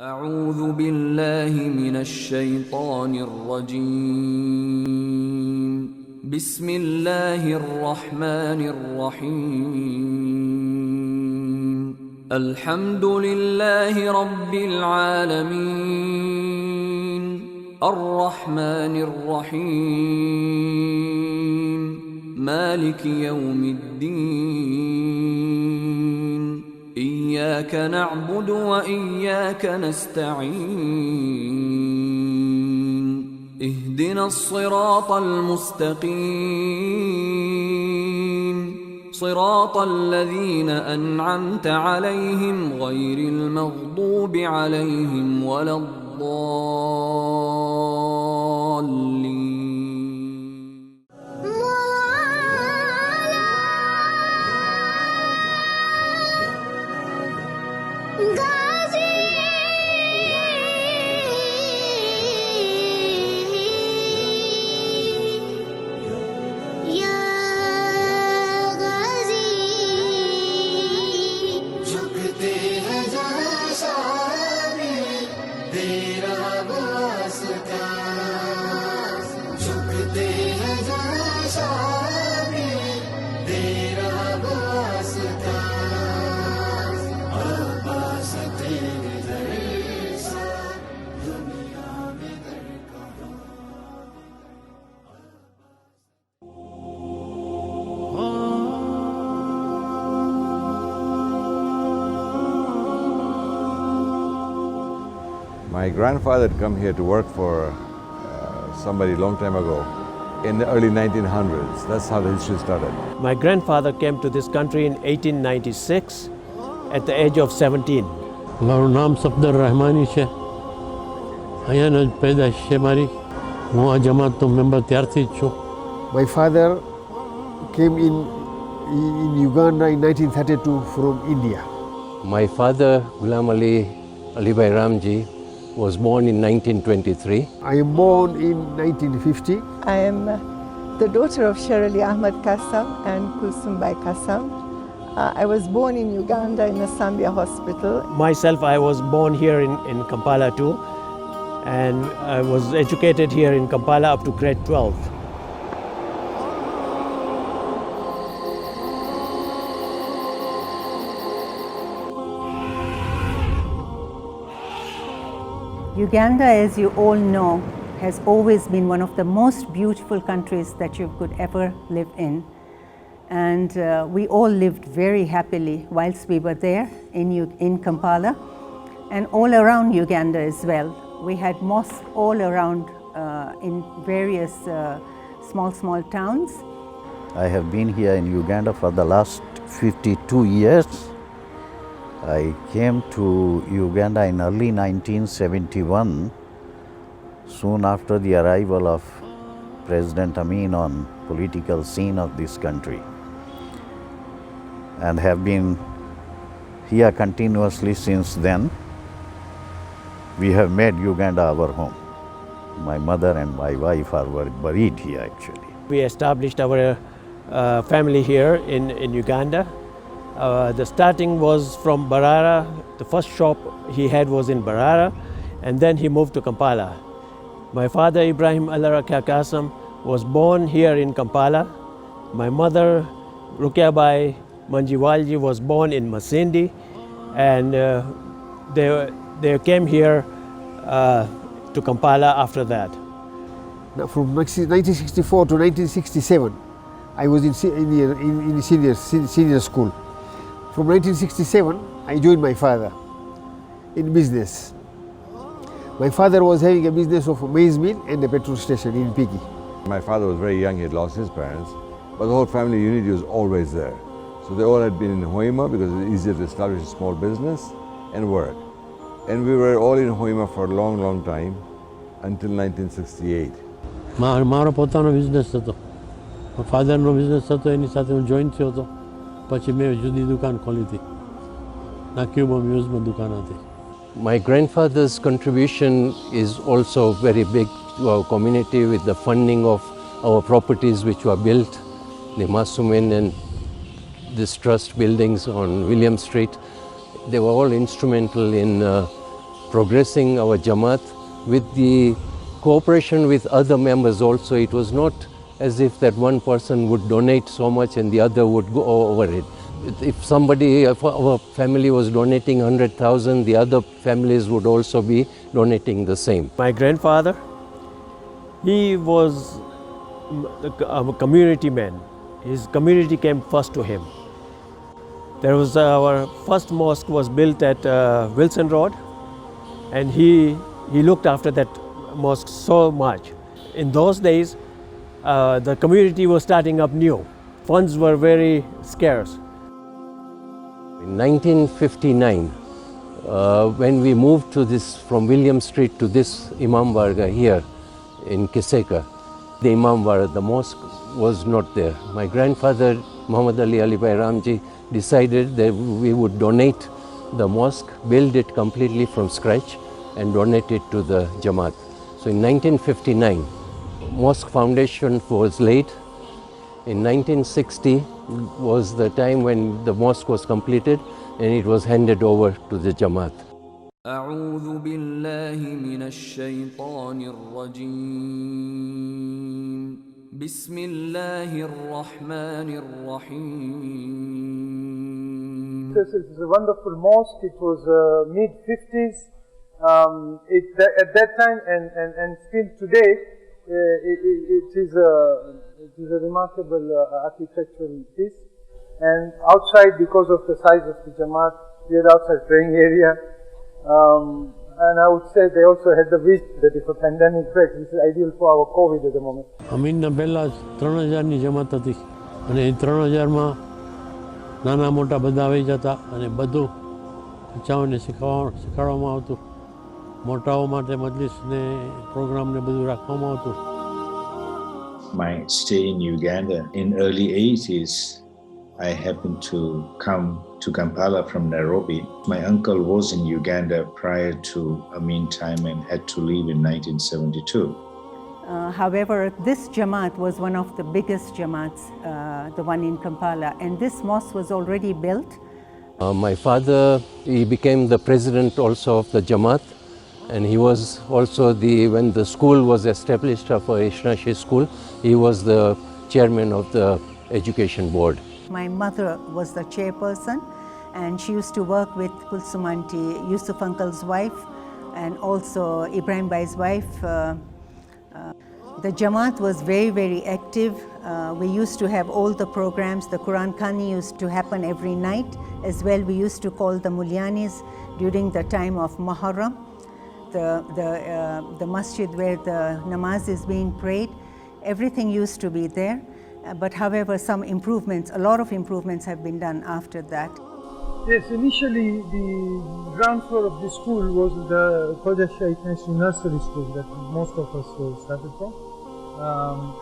أعوذ بالله من الشيطان الرجيم. بسم الله الرحمن الرحيم. الحمد لله رب العالمين الرحمن الرحيم مالك يوم الدين إياك نعبد وإياك نستعين اهدنا الصراط المستقيم صراط الذين أنعمت عليهم غير المغضوب عليهم ولا الضالين. My grandfather had come here to work for somebody a long time ago in the early 1900s. That's how the history started. My grandfather came to this country in 1896 at the age of 17. મારું નામ સફદર રહેમાની છે. અહીંયાનો જ પેદાશ છે મારી. હું આ જમાતનો member ત્યારથી જ છું. My father came in Uganda in 1932 from India. My father, Ghulam Ali Bhai Ramji, was born in 1923. I am born in 1950. I am the daughter of Sherali Ahmad Kassam and Kulsum Bai Kassam. I was born in Uganda in the Zambia hospital. Myself, I was born here in Kampala too, and I was educated here in Kampala up to grade 12. Uganda, as you all know, has always been one of the most beautiful countries that you could ever live in. And we all lived very happily whilst we were there in Kampala and all around Uganda as well. We had mosques all around in various small towns. I have been here in Uganda for the last 52 years. I came to Uganda in early 1971, soon after the arrival of President Amin on political scene of this country, and have been here continuously since then. We have made Uganda our home. My mother and my wife are buried here actually. We established our family here in Uganda. The starting was from Barara. The first shop he had was in Barara, and then he moved to Kampala. My father, Ibrahim Alaraka Kassam, was born here in Kampala. My mother, Rukia Bai Manjiwalji, was born in Masindi, and they came here to Kampala after that. Now, from 1964 to 1967, I was in senior school. From 1967, I joined my father in business. My father was having a business of a maize mill and a petrol station in Piki. My father was very young, he had lost his parents, but the whole family unity was always there. So they all had been in Hoima because it was easier to establish a small business and work. And we were all in Hoima for a long time until 1968. મારો પોતાનો business હતો. ફાધરનો business હતો, એની સાથે હું join થયો હતો. પછી મેં જુદી દુકાન ખોલી હતી. ના ક્યુબો મ્યુઝમાં દુકાન હતી. My grandfather's contribution is also very big to our community with the funding of our properties which were built, the Masumin and this trust buildings on William Street. They were all instrumental in progressing our Jamaat with the cooperation with other members also. It was not as if that one person would donate so much and the other would go over it. If our family was donating 100,000, the other families would also be donating the same. My grandfather, he was a community man. His community came first to him. There was our first mosque was built at Wilson Road, and he looked after that mosque so much. In those days, the community was starting up new. Funds were very scarce. In 1959, when we moved to this from William Street to this Imam Barga here in Kiseka, the Imam Barga, the mosque was not there. My grandfather, Muhammad Ali Bhai Ramji, decided that we would donate the mosque, build it completely from scratch and donate it to the Jamaat. So in 1959, mosque foundation was laid. In 1960 was the time when the mosque was completed and it was handed over to the Jamaat. أعوذ بالله من الشيطان الرجيم بسم الله الرحمن الرحيم. It's a wonderful mosque. It was mid-50s. At that time and still today, it is a remarkable architectural piece. And outside, because of the size of the Jamaat, we had outside praying area. And I would say they also had the wish that if a pandemic breaks, this is ideal for our COVID at the moment. અમીનના પહેલાં 3000ની જમાત હતી અને એ 3000માં નાના મોટા બધા આવી જતા અને બધું બચ્ચાઓને શીખવાડવામાં આવતું. મોટાઓ માટે મજલિસ ને પ્રોગ્રામ ને બધું રાખવામાં આવતું. My stay in Uganda in early 80s, I happened to come to Kampala from Nairobi. My uncle was in Uganda prior to a meantime and had to leave in 1972. However, this Jamaat was one of the biggest Jamaats, the one in Kampala, and this mosque was already built. My father, he became the president also of the Jamaat, and he was also when the school was established for Ishnashi school, he was the chairman of the education board. My mother was the chairperson, and she used to work with Kulsum Aunty, Yusuf Uncle's wife, and also Ibrahim Bai's wife. The Jamaat was very, very active. We used to have all the programs. The Quran Khani used to happen every night. As well, we used to call the Mulyanis during the time of Muharram, the masjid where the namaz is being prayed. Everything used to be there. But however, some improvements, a lot of improvements have been done after that. Yes, initially the ground floor of the school was the Khoja Shaikh Nursery School that most of us started from.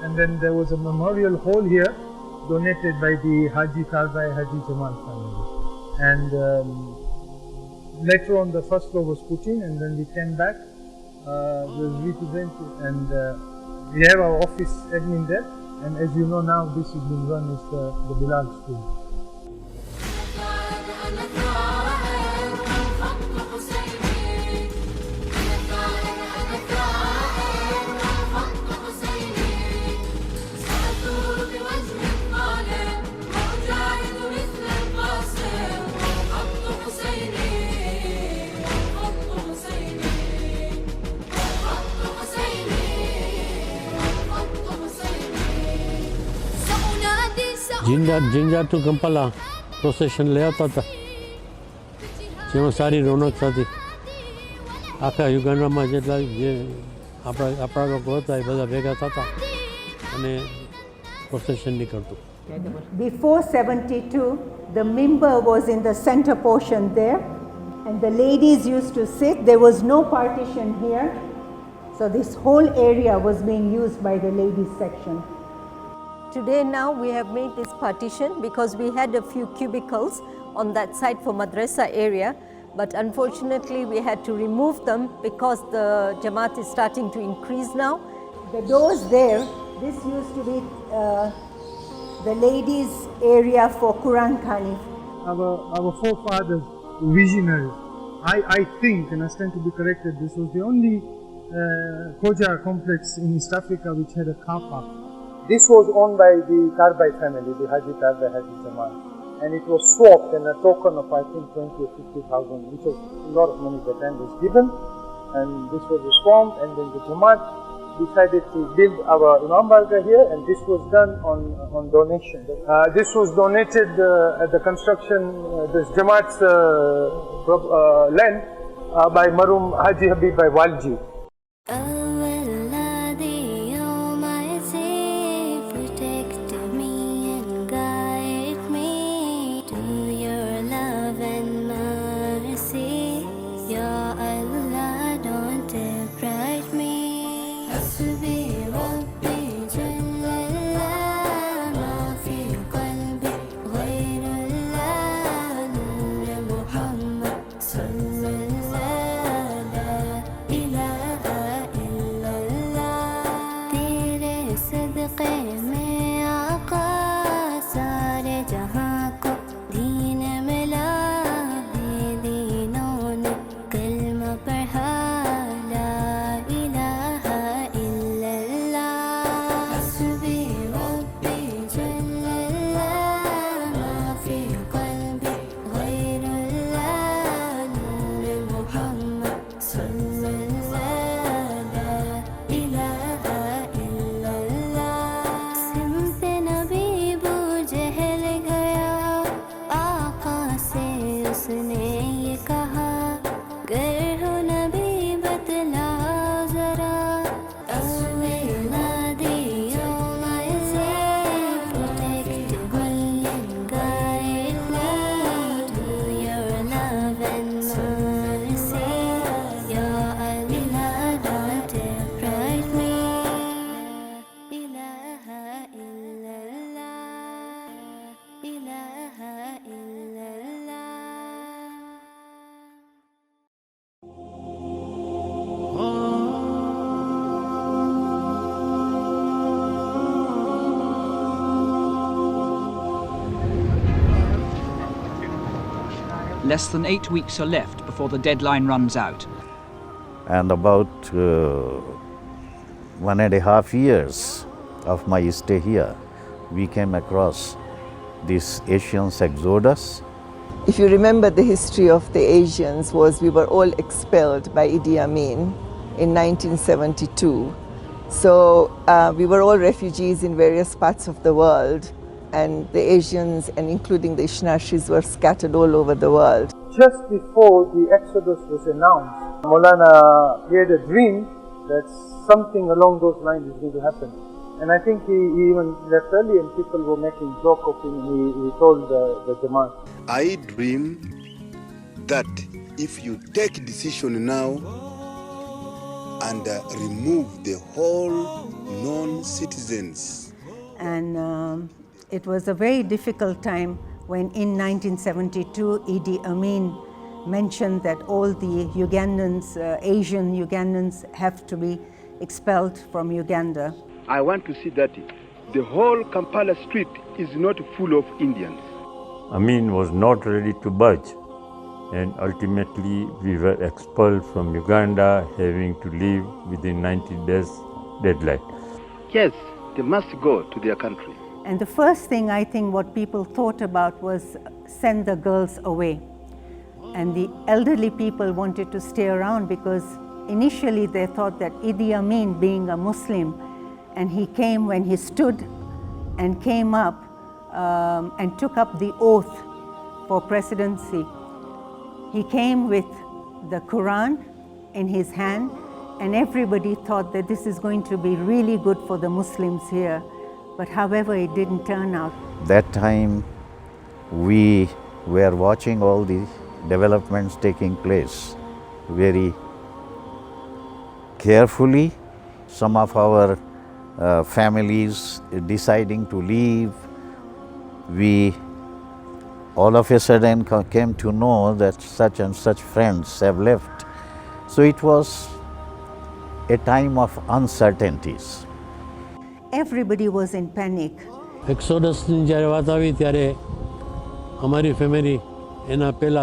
And then there was a memorial hall here donated by the Haji Karbai Haji Jamal family. And later on the first floor was put in, and then we came back, it was represented, and we have our office admin there. And as you know now, this is being run as the Bilal School. Jinja to Kampala procession લઈ આવતા હતા, જેમાં સારી રોનક થતી. આખા યુગાન્ડામાં જેટલા જે આપણા લોકો હતા એ બધા ભેગા થતા અને procession નીકળતું. Before 72, the mimbar was in the center portion there, and the ladies used to sit. There was no partition here, so this whole area was being used by the ladies section. Today now we have made this partition because we had a few cubicles on that side for madrasa area, but unfortunately we had to remove them because the Jamaat is starting to increase now. The doors there, this used to be the ladies area for Quran Khani. Our forefathers, visionaries, I think, and I stand to be corrected, this was the only Koja complex in East Africa which had a car park. This was owned by the Tarbai family, the Haji Tarbai Haji Jamal, and it was swapped, and a token of I think 20 or 50,000, which was a lot of money at the time, was given, and this was a swamp, and then the Jamaat decided to build our Imam Barga here, and this was done on donation. This was donated at the construction, this Jamaat's land by Marum Haji Habib by Walji. Less than 8 weeks are left before the deadline runs out. And about 1.5 years of my stay here, we came across this Asians exodus. If you remember, the history of the Asians was we were all expelled by Idi Amin in 1972. So we were all refugees in various parts of the world, and the Asians, and including the Ishnashis, were scattered all over the world. Just before the exodus was announced, Maulana had a dream that something along those lines is going to happen. And I think he even left early and people were making joke of him, and he told the Jamaat. I dream that if you take decision now and remove the whole non-citizens. And it was a very difficult time when in 1972 Idi Amin mentioned that all the Ugandans, Asian Ugandans, have to be expelled from Uganda. I want to see that the whole Kampala street is not full of Indians. Amin was not ready to budge, and ultimately we were expelled from Uganda, having to leave within 90 days deadline. Yes, they must go to their country. And the first thing I think what people thought about was send the girls away. And the elderly people wanted to stay around because initially they thought that Idi Amin, being a Muslim, and he came when he stood and came up and took up the oath for presidency. He came with the Quran in his hand, and everybody thought that this is going to be really good for the Muslims here. But however, it didn't turn out. That time we were watching all the developments taking place very carefully. Some of our families deciding to leave. We all of a sudden came to know that such and such friends have left. So it was a time of uncertainties. Everybody was in panic. Exodus ની જ્યારે વાત આવી ત્યારે અમારી family એના પહેલાં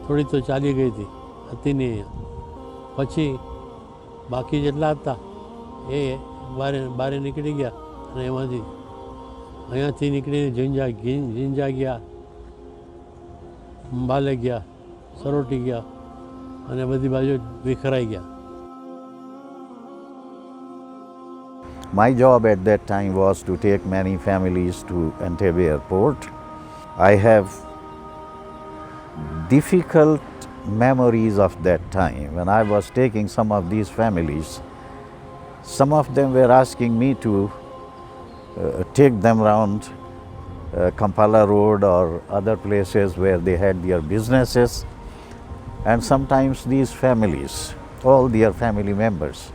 થોડી તો ચાલી ગઈ હતી, હતી નહીં અહીંયા. પછી બાકી જેટલા હતા એ બારે નીકળી ગયા અને એમાંથી અહીંયાથી નીકળીને ઝીંઝા ગયા, અંબાલે ગયા, સરોટી ગયા અને બધી બાજુ વિખરાઈ ગયા. My job at that time was to take many families to Entebbe airport. I have difficult memories of that time. When I was taking some of these families, some of them were asking me to take them around Kampala Road or other places where they had their businesses. And sometimes these families, all their family members,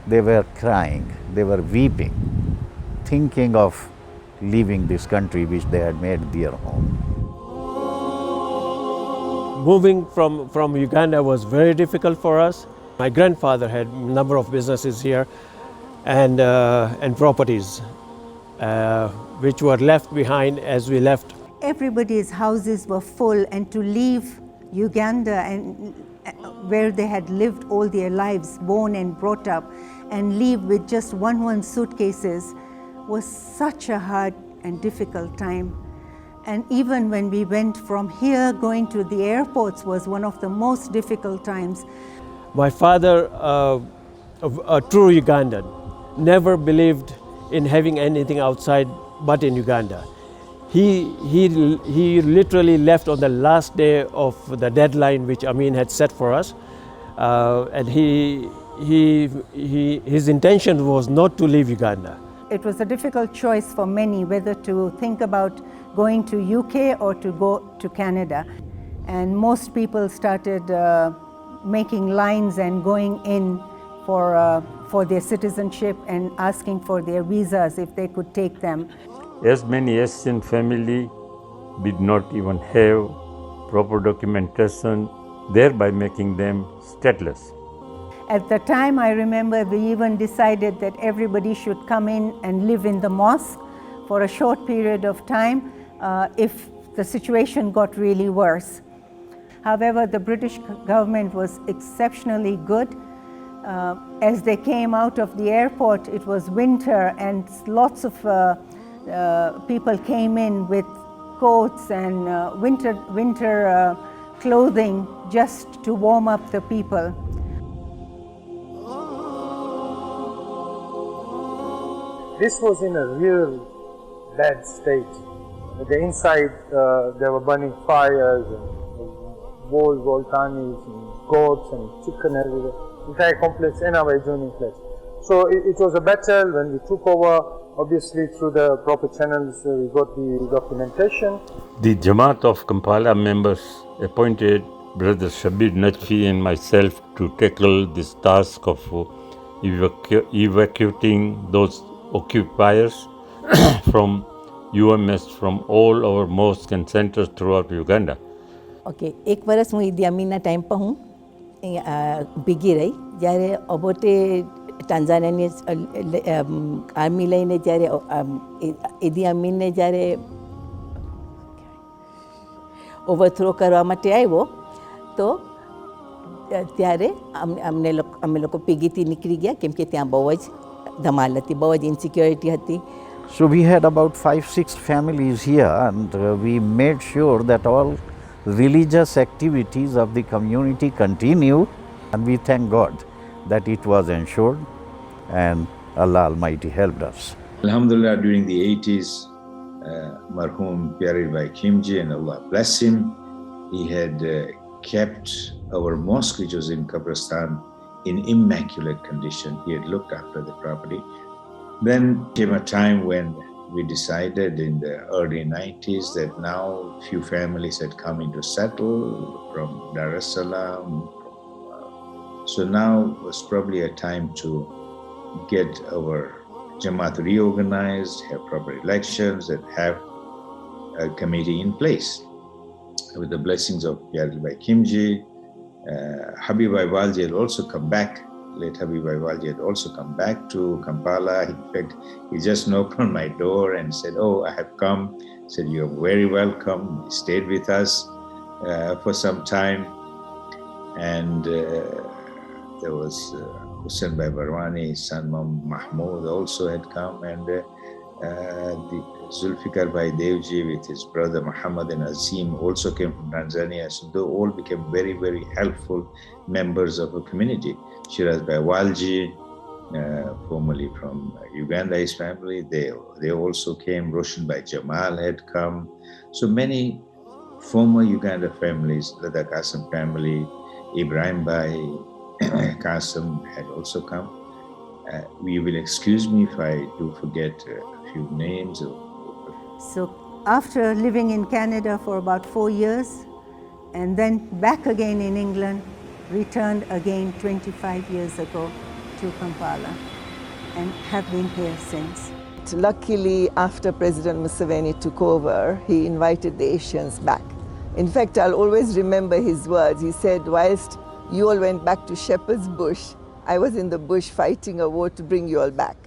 they were crying, they were weeping, thinking of leaving this country which they had made their home. Moving from Uganda was very difficult for us. My grandfather had a number of businesses here and properties which were left behind as we left. Everybody's houses were full, and to leave Uganda and where they had lived all their lives, born and brought up, and leave with just one suitcases was such a hard and difficult time. And even when we went from here, going to the airports was one of the most difficult times. My father, a true Ugandan, never believed in having anything outside but in Uganda. He literally left on the last day of the deadline which Amin had set for us, and his intention was not to leave Uganda. It was a difficult choice for many whether to think about going to UK or to go to Canada. And most people started making lines and going in for their citizenship and asking for their visas if they could take them. As many Asian family did not even have proper documentation, thereby making them stateless. At the time, I remember we even decided that everybody should come in and live in the mosque for a short period of time if the situation got really worse. However, the British government was exceptionally good. As they came out of the airport, it was winter, and lots of people came in with coats and winter clothing just to warm up the people. This was in a real bad state. The inside, they were burning fires and wolves, volcanoes, and goats and chicken everywhere. Entire complex in our adjoining place. So it was a battle. When we took over, obviously through the proper channels, we got the documentation. The Jamaat of Kampala members appointed Brother Shabir Najfi and myself to tackle this task of evacuating those occupiers from UMS from all our mosques and centers throughout Uganda. Okay, એક વર્ષ હું Idi અમીનના time પર હું ભીગી રહી જ્યારે ઓબોટે ટાન્ઝાનિયાની army લઈને જ્યારે Idi અમીનને જ્યારે ઓવરથ્રો કરવા માટે આવ્યો તો ત્યારે અમે લોકો ભીગીથી નીકળી ગયા કેમ કે ત્યાં બહુ જ ધમાલ હતી, બહુ જ ઇન્સિક્યોરિટી હતી. So we had about 5-6 families here, and we made sure that all religious activities of the community continued, and we thank God that it was ensured, and Allah Almighty helped us. Alhamdulillah, during the 80s, Marhum Pyari Bhai Khimji, and Allah bless him, he had kept our mosque, which was in Kabristan, in immaculate condition. He had looked after the property. Then came a time when we decided in the early 90s that now few families had come in to settle from Dar es Salaam. So now was probably a time to get our Jamaat reorganized, have proper elections, and have a committee in place. With the blessings of Pyari Bhai Khimji, Habib Bhai Walji had also come back. Late Habib Bhai Walji had also come back to Kampala. In fact, he just knocked on my door and said, "Oh, I have come." He said, "You are very welcome." He stayed with us. for some time, and there was Hussein Bhai Barwani, his son Mahmoud also had come, and the Zulfikar Bhai Devji with his brother Muhammad and Azim also came from Tanzania. So they all became very, very helpful members of a community. Shiraz Bhai Walji, formerly from Uganda, his family, they also came. Roshan Bhai Jamal had come. So many former Uganda families, the Qasim family, Ibrahim Bhai Qasim had also come. You will excuse me if I do forget a few names. So after living in Canada for about 4 years and then back again in England, returned again 25 years ago to Kampala and have been here since. Luckily, after President Museveni took over, he invited the Asians back. In fact, I'll always remember his words. He said, whilst you all went back to Shepherd's Bush, I was in the bush fighting a war to bring you all back.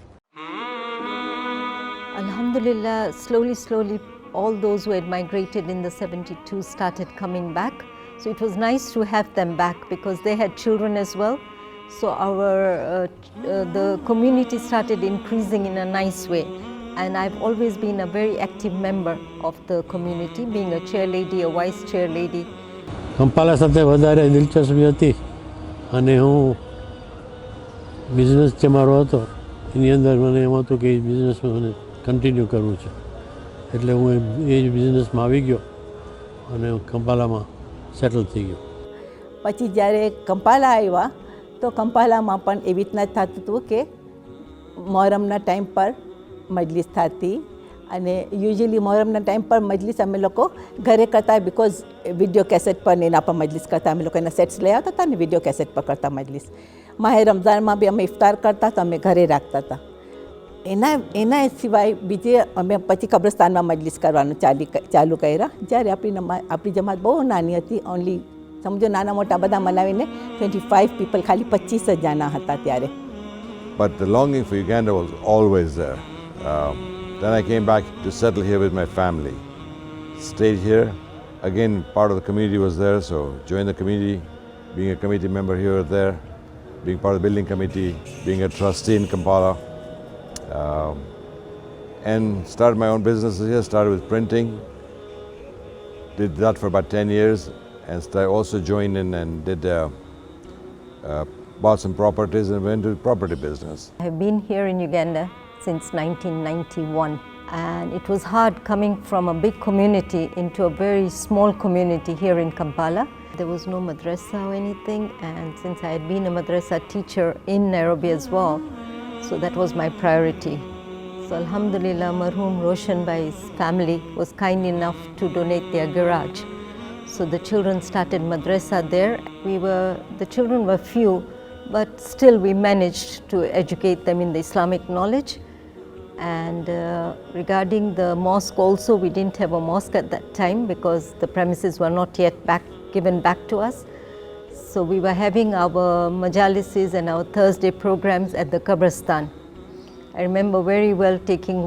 Alhamdulillah, slowly, all those who had migrated in the 72 started coming back. So it was nice to have them back because they had children as well. So the community started increasing in a nice way. And I've always been a very active member of the community, being a chair lady, a vice chair lady. કંપાલા સાથે વધારે દિલચસ્પી હતી અને હું business જે મારો હતો એની અંદર મને એમ હતું કે એ બિઝનેસમાં મને કન્ટિન્યુ કરવું છે એટલે હું એ બિઝનેસમાં આવી ગયો અને કંપાલામાં સેટલ થઈ ગયો. પછી જ્યારે કંપાલા આવ્યા તો કંપાલામાં પણ એવી રીતના થતું હતું કે મોહરમના ટાઈમ પર મજલિસ થતી અને યુઝ્યુઅલી મોહરમના ટાઈમ પર મજલિસ અમે લોકો ઘરે કરતા બિકોઝ વિડીયો કેસેટ પર ને એના પર મજલિસ કરતા અમે લોકો એના સેટ્સ લઈ આવતા હતા ને વિડીયો કેસેટ પર કરતા મજલિસ. માહે રમઝાનમાં બી અમે ઇફતાર કરતા તો અમે ઘરે રાખતા હતા. એના સિવાય બીજે અમે પછી કબ્રસ્તાનમાં મજલિસ કરવાનું ચાલુ કર્યા જ્યારે આપણી જમાત બહુ નાની હતી. ઓનલી સમજો નાના મોટા બધા મનાવીને 25 પીપલ ખાલી 25 જ જણા હતા ત્યારે. But the longing for Uganda was always there. Then I came back to settle here with my family. Stayed here. Again, part of the community was there, so joined the community, being a committee member here or there, being part of the building committee, being a trustee in Kampala, and started my own businesses here. Started with printing, did that for about 10 years, and I also joined in and did bought some properties and went into property business. I have been here in Uganda since 1991, and it was hard coming from a big community into a very small community here in Kampala. There was no madrasa or anything, and since I had been a madrasa teacher in Nairobi as well, so that was my priority. So Alhamdulillah, Marhum Roshan Bhai's family was kind enough to donate their garage. So the children started madrasa there. The children were few, but still we managed to educate them in the Islamic knowledge. And regarding the mosque also, we didn't have a mosque at that time because the premises were not yet given back to us. So we were having our majalises and our Thursday programs at the Qabristan. I remember very well taking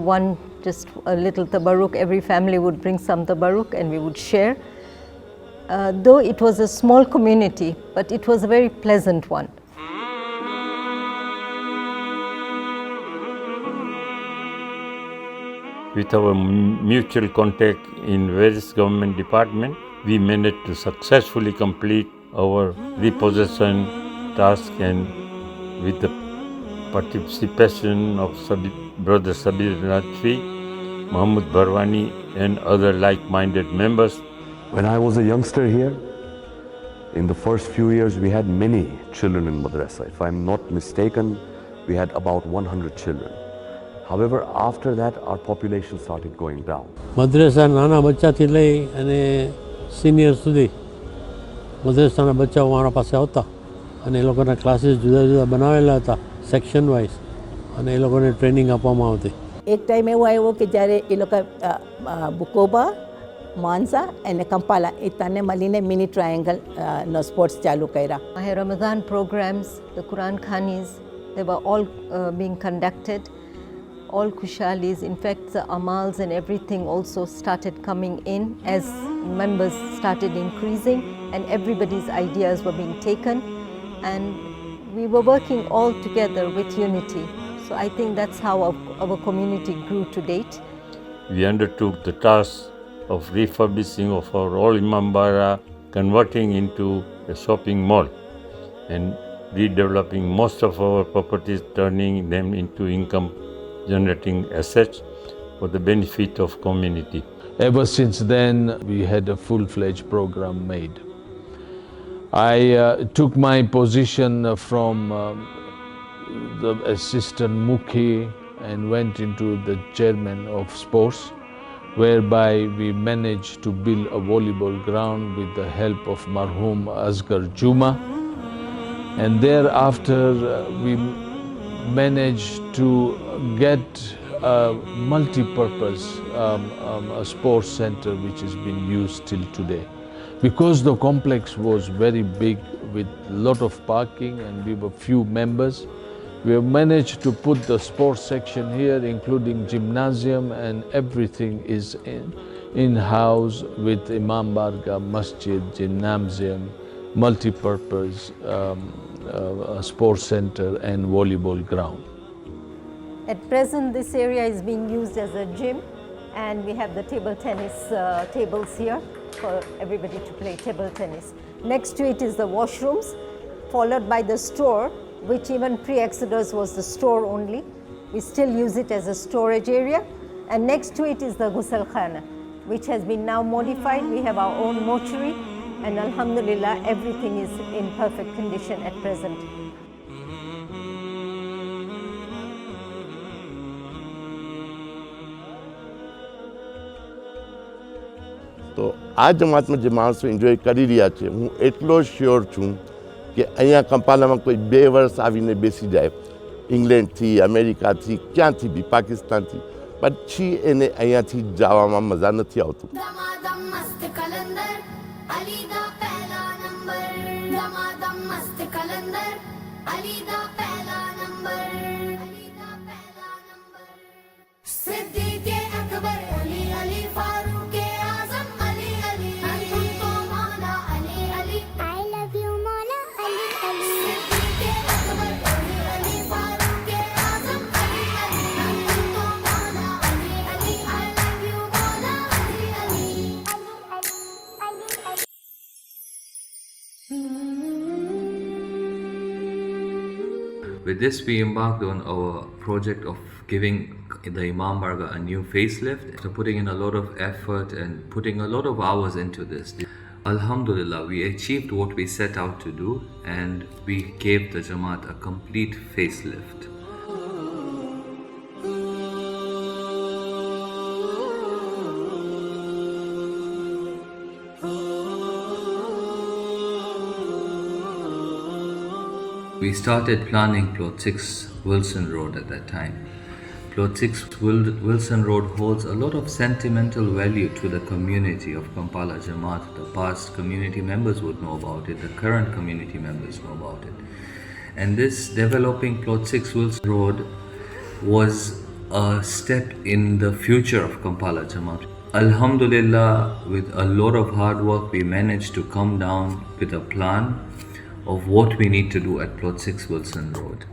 just a little tabarruk. Every family would bring some tabarruk and we would share. Though it was a small community, but it was a very pleasant one. With our mutual contact in various government departments, we managed to successfully complete our repossession task, and with the participation of Brother Sabir Natfi, Muhammad Barwani and other like-minded members. When I was a youngster here, in the first few years we had many children in madrasa. If I'm not mistaken, we had about 100 children. However, after that, our population started going down. મદ્રેસા નાના બચ્ચાથી લઈ અને senior સુધી મદ્રેસાના બચ્ચાઓ મારા પાસે આવતા અને એ લોકોના classes જુદા જુદા બનાવેલા હતા સેક્શન વાઇઝ અને એ લોકોને ટ્રેનિંગ આપવામાં આવતી. એક ટાઈમ એવો આવ્યો કે જ્યારે એ લોકો બુકોબા માનસા અને કંપાલા એ તને મળીને મિની ટ્રાયેંગલનો સ્પોર્ટ્સ ચાલુ કર્યા. My Ramadan programs, the Quran Khanis, they were all being conducted. All kushalis, in fact the amals and everything also started coming in as members started increasing and everybody's ideas were being taken, and we were working all together with unity. So I think that's how our community grew to date. We undertook the task of refurbishing of our old Imambara, converting into a shopping mall, and redeveloping most of our properties, turning them into income generating assets for the benefit of community. Ever since then, we had a full-fledged program made. I took my position from the assistant Mukhi and went into the chairman of sports, whereby we managed to build a volleyball ground with the help of Marhum Asghar Juma. And thereafter, we managed to get a multi-purpose sports center which is being used till today. Because the complex was very big with a lot of parking and we were few members, we have managed to put the sports section here, including gymnasium, and everything is in-house with Imam Barga, Masjid, gymnasium, multi-purpose sports center and volleyball ground. At present, this area is being used as a gym, and we have the table tennis tables here for everybody to play table tennis. Next to it is the washrooms, followed by the store, which even pre-Exodus was the store only. We still use it as a storage area. And next to it is the Ghusl Khana, which has been now modified. We have our own mortuary, and Alhamdulillah, everything is in perfect condition at present. તો આ જમાતમાં જે માણસો enjoy કરી રહ્યા છે, હું એટલો sure છું કે અહીંયા કંપાલામાં કોઈ 2 વર્ષ આવીને બેસી જાય, ઇંગ્લેન્ડથી, અમેરિકાથી, ક્યાંથી બી, પાકિસ્તાનથી, પછી એને અહીંયાથી જવામાં મજા નથી આવતું. With this, we embarked on our project of giving the Imam Barga a new facelift, after putting in a lot of effort and putting a lot of hours into this. Alhamdulillah, we achieved what we set out to do, and we gave the Jamaat a complete facelift. We started planning Plot 6 Wilson Road at that time. Plot 6 Wilson Road holds a lot of sentimental value to the community of Kampala Jamaat. The past community members would know about it, the current community members know about it. And this developing Plot 6 Wilson Road was a step in the future of Kampala Jamaat. Alhamdulillah, with a lot of hard work, we managed to come down with a plan of what we need to do at Plot 6 Wilson Road.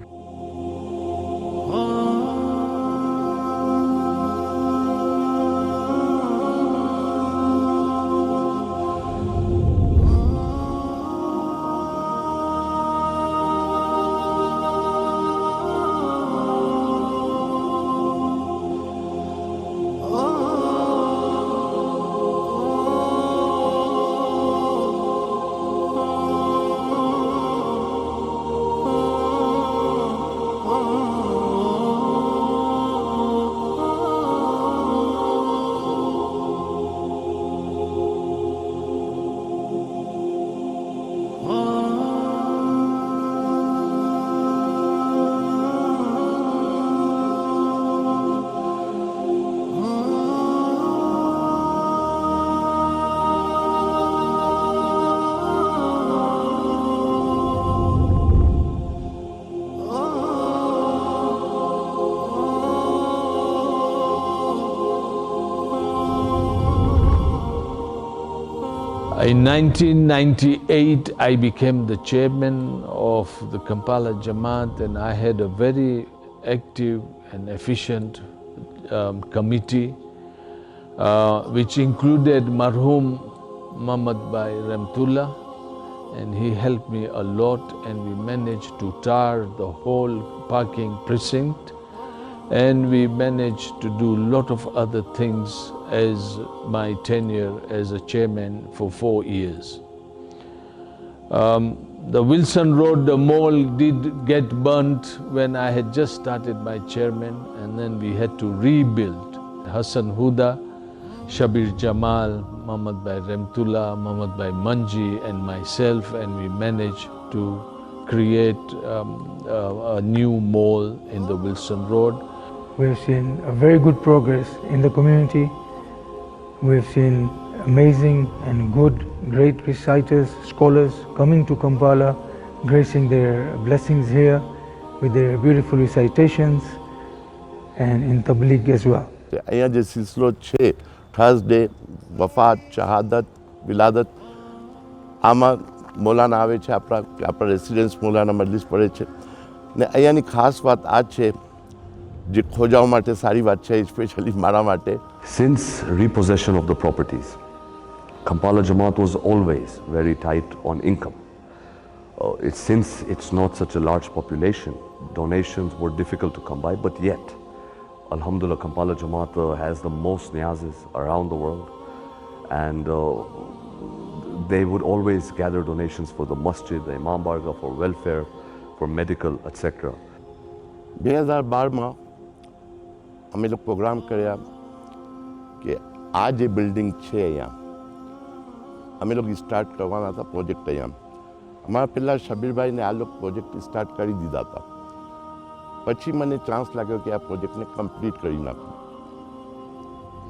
In 1998, I became the chairman of the Kampala Jamaat, and I had a very active and efficient committee, which included Marhum Muhammad Bhai Ramtullah, and he helped me a lot, and we managed to tar the whole parking precinct, and we managed to do a lot of other things as my tenure as a chairman for 4 years. The Wilson Road, the mall did get burnt when I had just started my chairman, and then we had to rebuild. Hassan Huda, Shabir Jamal, Muhammad Bhai Ramtullah, Muhammad Bhai Manji, and myself, and we managed to create a new mall in the Wilson Road. We have seen a very good progress in the community. We have seen amazing and good, great reciters, scholars coming to Kampala, gracing their blessings here with their beautiful recitations, and in Tabligh as well. અહીંયા જે સિલસિલો છે Thursday વફાત શહાદત વિલાદત આમાં મૌલાના આવે છે આપણા residence Maulana Majlis પડે છે ને અહીંયાની ખાસ વાત આ છે જે ખોજાઓ માટે સારી વાત છે સ્પેશિયલી મારા માટે. Since repossession of the properties, Kampala Jamaat was always very tight on income. Since it's not such a large population, donations were difficult to come by, but yet Alhamdulillah, Kampala Jamaat has the most niyazis around the world, and they would always gather donations for the masjid, the Imam Barga, for welfare, for medical, etc. 2012 માં અમે લોકો programme કર્યા કે આ જે building છે અહીંયા અમે લોકો સ્ટાર્ટ કરવાના હતા પ્રોજેક્ટ અહીંયા. અમારા પહેલાં શબીરભાઈને આ લોકો પ્રોજેક્ટ સ્ટાર્ટ કરી દીધા હતા. પછી મને ચાન્સ લાગ્યો કે આ પ્રોજેક્ટને કમ્પ્લીટ કરી નાખું.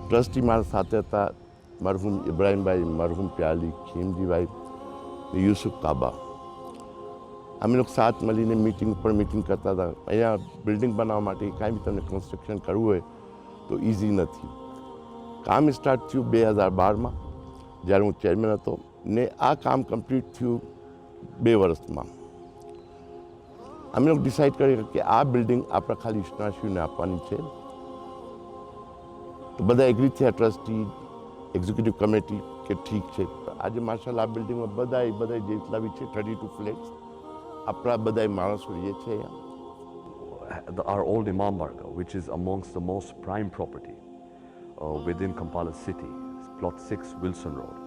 ટ્રસ્ટી મારા સાથે હતા મરહુમ ઇબ્રાહીમભાઈ, મરહુમ પ્યાલી, ખીમજીભાઈ, યુસુફ તાબા. અમે લોકો સાથ મળીને મીટિંગ ઉપર મીટિંગ કરતા હતા. અહીંયા બિલ્ડિંગ બનાવવા માટે કાંઈ બી તમને કન્સ્ટ્રક્શન કરવું હોય તો ઇઝી નથી. કામ સ્ટાર્ટ થયું 2012 માં જ્યારે હું ચેરમેન હતો ને આ કામ કમ્પ્લીટ થયું 2 વર્ષમાં. અમે લોકો ડિસાઇડ કર્યું કે આ બિલ્ડિંગ આપણે ખાલી ઇસ્ટનાશીઓને આપવાની છે. તો બધા એગ્રી થયા, ટ્રસ્ટી, એક્ઝિક્યુટિવ કમિટી, કે ઠીક છે. આજે માશાલ્લાહ આ બિલ્ડિંગમાં બધા જેટલા બી છે 32 ફ્લેટ્સ આપણા બધા માણસો રહે છે. Our old Imam Barga, which is amongst the most prime property within Kampala city, plot 6 Wilson Road,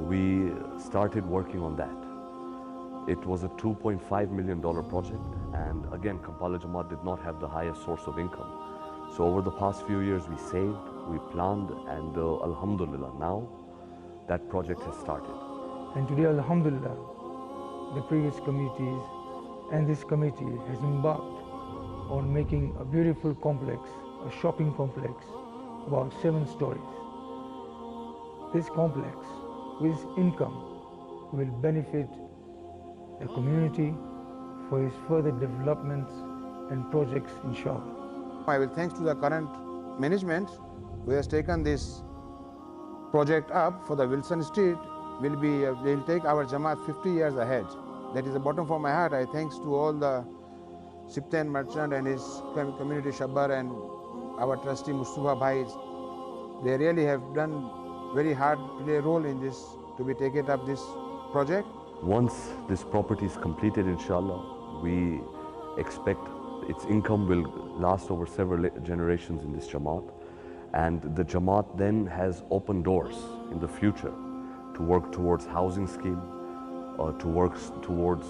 we started working on that. It was a $2.5 million project, and again Kampala Jamaat did not have the highest source of income. So over the past few years we saved, we planned, and Alhamdulillah now that project has started. And today Alhamdulillah, the previous committees and this committee has embarked on making a beautiful complex, a shopping complex, about 7 stories. This complex, with income, will benefit the community for its further developments and projects, inshallah. I will thanks to the current management who has taken this project up for the Wilson Street. Will take our Jamaat 50 years ahead. That is the bottom of my heart. I thanks to all the Siptan merchant and his community Shabbar and our trustee Mustafa Bhai. They really have done very hard play role in this to be taken up this project. Once this property is completed, inshallah, we expect its income will last over several generations in this Jamaat, and the Jamaat then has open doors in the future to work towards housing scheme, to work towards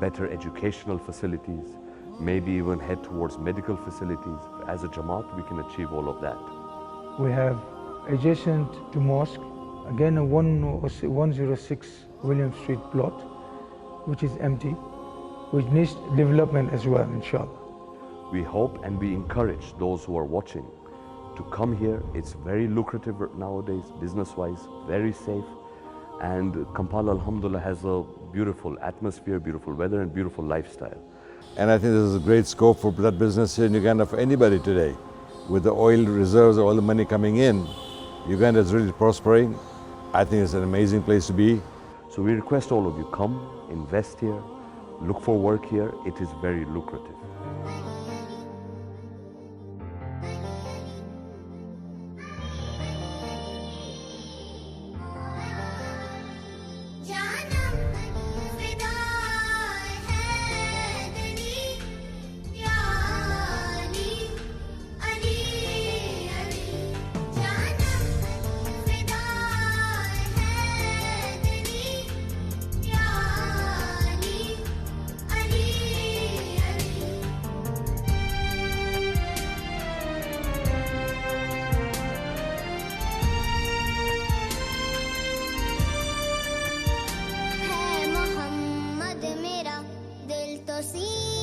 better educational facilities, maybe even head towards medical facilities. As a Jamaat, we can achieve all of that. We have adjacent to mosque, again a 106 William Street plot, which is empty, which needs development as well, inshallah. We hope and we encourage those who are watching to come here. It's very lucrative nowadays, business-wise, very safe, and Kampala, alhamdulillah, has a beautiful atmosphere, beautiful weather, and beautiful lifestyle. And I think there's a great scope for that business here in Uganda for anybody today. With the oil reserves, all the money coming in, Uganda is really prospering. I think it's an amazing place to be. So we request all of you, come, invest here, look for work here. It is very lucrative. दिल तो सी